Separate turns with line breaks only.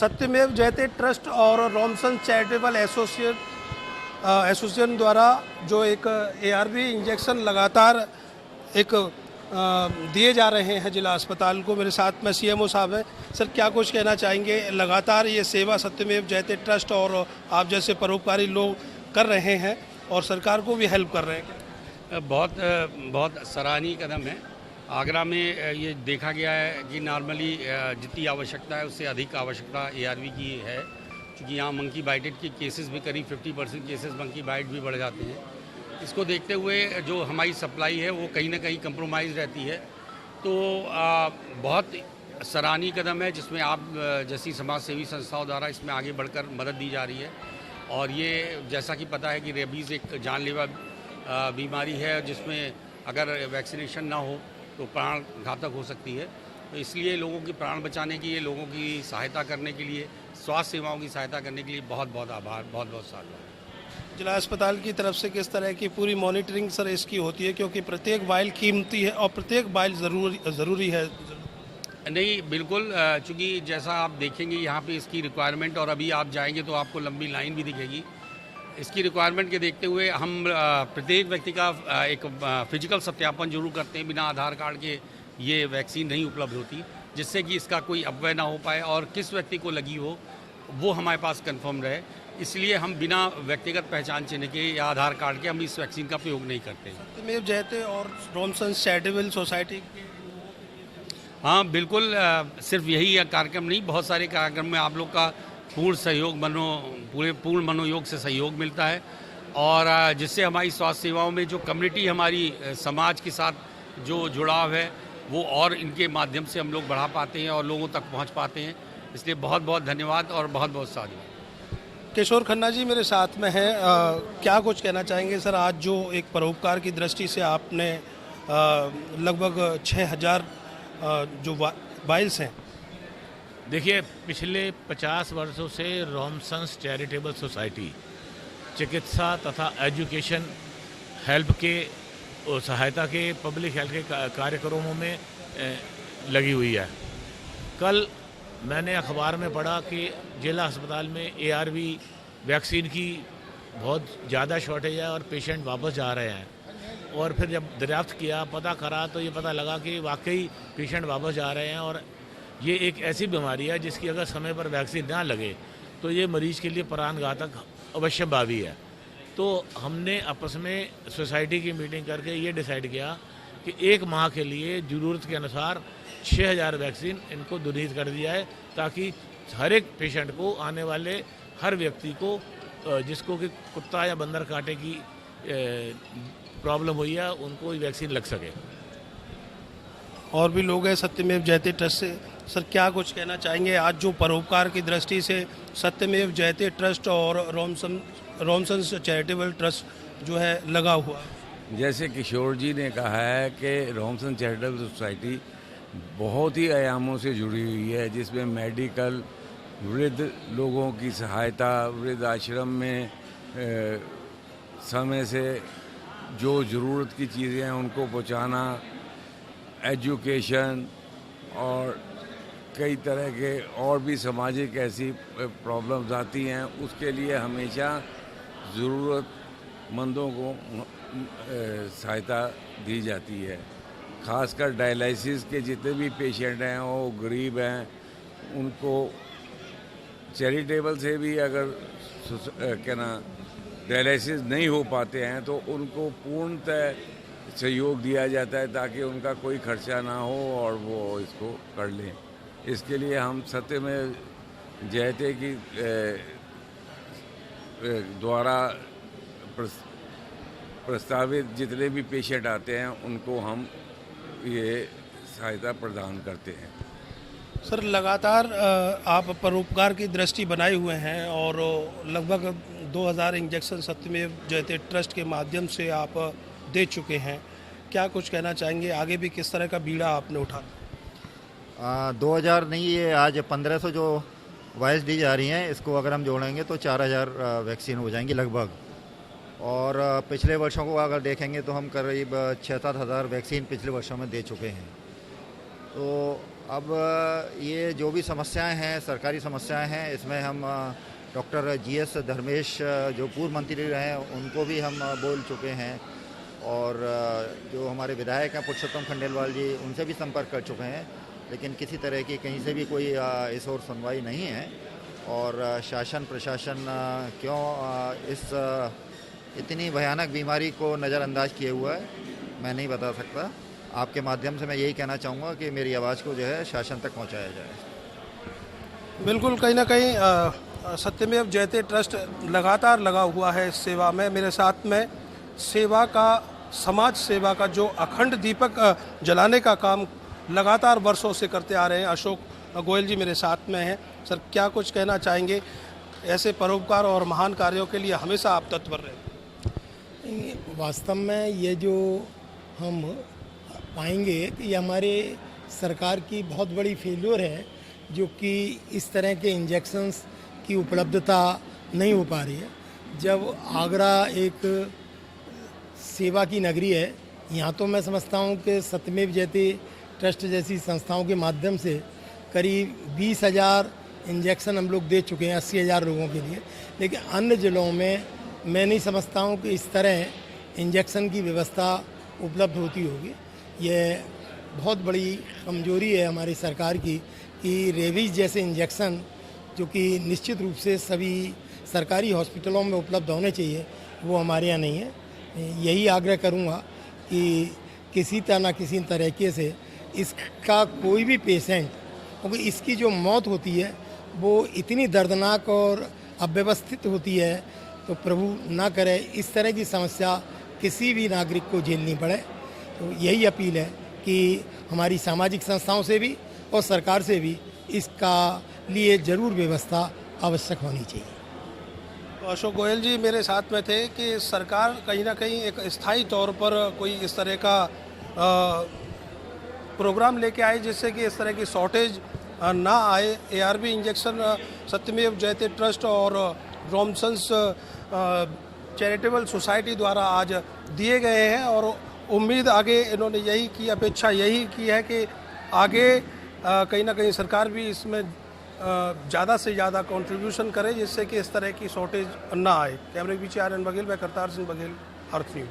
सत्यमेव जयते ट्रस्ट और रॉमसन चैरिटेबल एसोसिएशन द्वारा जो एक एआरवी इंजेक्शन लगातार एक दिए जा रहे हैं जिला अस्पताल को। मेरे साथ में सीएमओ साहब हैं। सर, क्या कुछ कहना चाहेंगे? लगातार ये सेवा सत्यमेव जयते ट्रस्ट और आप जैसे परोपकारी लोग कर रहे हैं और सरकार को भी हेल्प कर रहे हैं।
बहुत सराहनीय कदम है। आगरा में ये देखा गया है कि नॉर्मली जितनी आवश्यकता है उससे अधिक आवश्यकता एआरवी की है, क्योंकि यहाँ मंकी बाइटेड के केसेस भी करीब 50% केसेस मंकी बाइट भी बढ़ जाते हैं। इसको देखते हुए जो हमारी सप्लाई है वो कहीं ना कहीं कंप्रोमाइज़ रहती है। तो बहुत सराहनीय कदम है जिसमें आप जैसी समाज सेवी संस्थाओं द्वारा इसमें आगे बढ़कर मदद दी जा रही है। और ये जैसा कि पता है कि रेबीज़ एक जानलेवा बीमारी है जिसमें अगर वैक्सीनेशन ना हो तो प्राण घातक हो सकती है। तो इसलिए लोगों की प्राण बचाने के लिए, लोगों की सहायता करने के लिए, स्वास्थ्य सेवाओं की सहायता करने के लिए बहुत बहुत आभार, बहुत बहुत साधुवाद।
जिला अस्पताल की तरफ से किस तरह की पूरी मॉनिटरिंग सर इसकी होती है, क्योंकि प्रत्येक वाइल कीमती है और प्रत्येक वाइल ज़रूरी है?
नहीं, बिल्कुल, चूँकि जैसा आप देखेंगे यहाँ पे इसकी रिक्वायरमेंट, और अभी आप जाएंगे तो आपको लंबी लाइन भी दिखेगी। इसकी रिक्वायरमेंट के देखते हुए हम प्रत्येक व्यक्ति का एक फिजिकल सत्यापन जरूर करते हैं। बिना आधार कार्ड के ये वैक्सीन नहीं उपलब्ध होती, जिससे कि इसका कोई अपव्यय ना हो पाए और किस व्यक्ति को लगी हो वो हमारे पास कंफर्म रहे। इसलिए हम बिना व्यक्तिगत पहचान चिन्ह के या आधार कार्ड के हम इस वैक्सीन का प्रयोग नहीं करते।
सत्यमेव जयते और रॉमसन चैरिटेबल सोसाइटी,
हाँ बिल्कुल, सिर्फ यही कार्यक्रम नहीं, बहुत सारे कार्यक्रम में आप लोग का पूर्ण सहयोग, पूर्ण मनोयोग से सहयोग मिलता है। और जिससे हमारी स्वास्थ्य सेवाओं में जो कम्युनिटी, हमारी समाज के साथ जो जुड़ाव है वो और इनके माध्यम से हम लोग बढ़ा पाते हैं और लोगों तक पहुंच पाते हैं। इसलिए बहुत बहुत धन्यवाद और बहुत बहुत साधुवाद।
किशोर खन्ना जी मेरे साथ में हैं। क्या कुछ कहना चाहेंगे सर? आज जो एक परोपकार की दृष्टि से आपने लगभग 6000 जो वाइल्स हैं।
देखिए, पिछले 50 वर्षों से रॉमसन्स चैरिटेबल सोसाइटी चिकित्सा तथा एजुकेशन हेल्प के और सहायता के, पब्लिक हेल्थ के कार्यक्रमों में लगी हुई है। कल मैंने अखबार में पढ़ा कि जिला अस्पताल में एआरवी वैक्सीन की बहुत ज़्यादा शॉर्टेज है और पेशेंट वापस जा रहे हैं। और फिर जब दरियाफ्त किया, पता करा, तो ये पता लगा कि वाकई पेशेंट वापस जा रहे हैं। और ये एक ऐसी बीमारी है जिसकी अगर समय पर वैक्सीन ना लगे तो ये मरीज़ के लिए प्राणघातक अवश्य भावी है। तो हमने आपस में सोसाइटी की मीटिंग करके ये डिसाइड किया कि 1 माह के लिए ज़रूरत के अनुसार 6000 वैक्सीन इनको डोनेट कर दिया है, ताकि हर एक पेशेंट को, आने वाले हर व्यक्ति को जिसको कि कुत्ता या बंदर काटे की प्रॉब्लम हुई है, उनको वैक्सीन लग सके।
और भी लोग हैं सत्यमेव जयते ट्रस्ट से। सर, क्या कुछ कहना चाहेंगे? आज जो परोपकार की दृष्टि से सत्यमेव जयते ट्रस्ट और रॉमसन चैरिटेबल ट्रस्ट जो है लगा हुआ,
जैसे किशोर जी ने कहा है कि रॉमसन चैरिटेबल सोसाइटी बहुत ही आयामों से जुड़ी हुई है, जिसमें मेडिकल, वृद्ध लोगों की सहायता, वृद्ध आश्रम में समय से जो ज़रूरत की चीज़ें हैं उनको पहुंचाना, एजुकेशन और कई तरह के और भी सामाजिक ऐसी प्रॉब्लम्स आती हैं, उसके लिए हमेशा ज़रूरतमंदों को सहायता दी जाती है। ख़ासकर डायलिसिस के जितने भी पेशेंट हैं वो गरीब हैं, उनको चैरिटेबल से भी अगर डायलिसिस नहीं हो पाते हैं तो उनको पूर्णतः सहयोग दिया जाता है, ताकि उनका कोई खर्चा ना हो और वो इसको कर लें। इसके लिए हम सत्यमेव जयते की द्वारा प्रस्तावित जितने भी पेशेंट आते हैं उनको हम ये सहायता प्रदान करते हैं।
सर, लगातार आप परोपकार की दृष्टि बनाए हुए हैं और लगभग 2000 इंजेक्शन सत्यमेव जयते ट्रस्ट के माध्यम से आप दे चुके हैं। क्या कुछ कहना चाहेंगे? आगे भी किस तरह का बीड़ा आपने उठा?
2000 नहीं, ये आज 1500 जो वाइल्स दी जा रही हैं, इसको अगर हम जोड़ेंगे तो 4000 वैक्सीन हो जाएंगी लगभग। और पिछले वर्षों को अगर देखेंगे तो हम करीब 6-7 हज़ार वैक्सीन पिछले वर्षों में दे चुके हैं। तो अब ये जो भी समस्याएं हैं, सरकारी समस्याएं हैं, इसमें हम डॉक्टर GS धर्मेश जो पूर्व मंत्री रहे हैं उनको भी हम बोल चुके हैं, और जो हमारे विधायक हैं पुरुषोत्तम खंडेलवाल जी, उनसे भी संपर्क कर चुके हैं, लेकिन किसी तरह की कहीं से भी कोई इस ओर सुनवाई नहीं है। और शासन प्रशासन क्यों इस इतनी भयानक बीमारी को नज़रअंदाज किए हुआ है, मैं नहीं बता सकता। आपके माध्यम से मैं यही कहना चाहूँगा कि मेरी आवाज़ को जो है शासन तक पहुँचाया जाए।
बिल्कुल, कहीं ना कहीं सत्यमेव जयते ट्रस्ट लगातार लगा हुआ है इस सेवा में। मेरे साथ में सेवा का, समाज सेवा का जो अखंड दीपक जलाने का काम लगातार वर्षों से करते आ रहे हैं अशोक गोयल जी मेरे साथ में हैं। सर, क्या कुछ कहना चाहेंगे? ऐसे परोपकार और महान कार्यों के लिए हमेशा आप तत्पर रहे।
वास्तव में ये जो हम पाएंगे कि ये हमारे सरकार की बहुत बड़ी फेल्योर है, जो कि इस तरह के इंजेक्शंस की उपलब्धता नहीं हो पा रही है। जब आगरा एक सेवा की नगरी है, यहाँ तो मैं समझता हूँ कि सत्यमेव जयते ट्रस्ट जैसी संस्थाओं के माध्यम से करीब 20,000 इंजेक्शन हम लोग दे चुके हैं 80,000 लोगों के लिए, लेकिन अन्य ज़िलों में मैं नहीं समझता हूँ कि इस तरह इंजेक्शन की व्यवस्था उपलब्ध होती होगी। ये बहुत बड़ी कमजोरी है हमारी सरकार की कि रेबीज जैसे इंजेक्शन जो कि निश्चित रूप से सभी सरकारी हॉस्पिटलों में उपलब्ध होने चाहिए, वो हमारे यहाँ नहीं है। यही आग्रह करूँगा कि किसी तरीके से इसका कोई भी पेशेंट, क्योंकि इसकी जो मौत होती है वो इतनी दर्दनाक और अव्यवस्थित होती है, तो प्रभु ना करे इस तरह की समस्या किसी भी नागरिक को झेलनी पड़े। तो यही अपील है कि हमारी सामाजिक संस्थाओं से भी और सरकार से भी इसका लिए ज़रूर व्यवस्था आवश्यक होनी चाहिए।
अशोक गोयल जी मेरे साथ में थे कि सरकार कहीं ना कहीं एक स्थायी तौर पर कोई इस तरह का प्रोग्राम लेके आए जिससे कि इस तरह की शॉर्टेज ना आए। ARV इंजेक्शन सत्यमेव जयते ट्रस्ट और रॉमसन्स चैरिटेबल सोसाइटी द्वारा आज दिए गए हैं, और उम्मीद आगे इन्होंने यही की, अपेक्षा यही की है कि आगे कहीं ना कहीं सरकार भी इसमें ज़्यादा से ज़्यादा कंट्रीब्यूशन करे, जिससे कि इस तरह की शॉर्टेज ना आए। कैमरे के पीछे RN बघेल, मैं करतार सिंह बघेल, अर्थ न्यूज।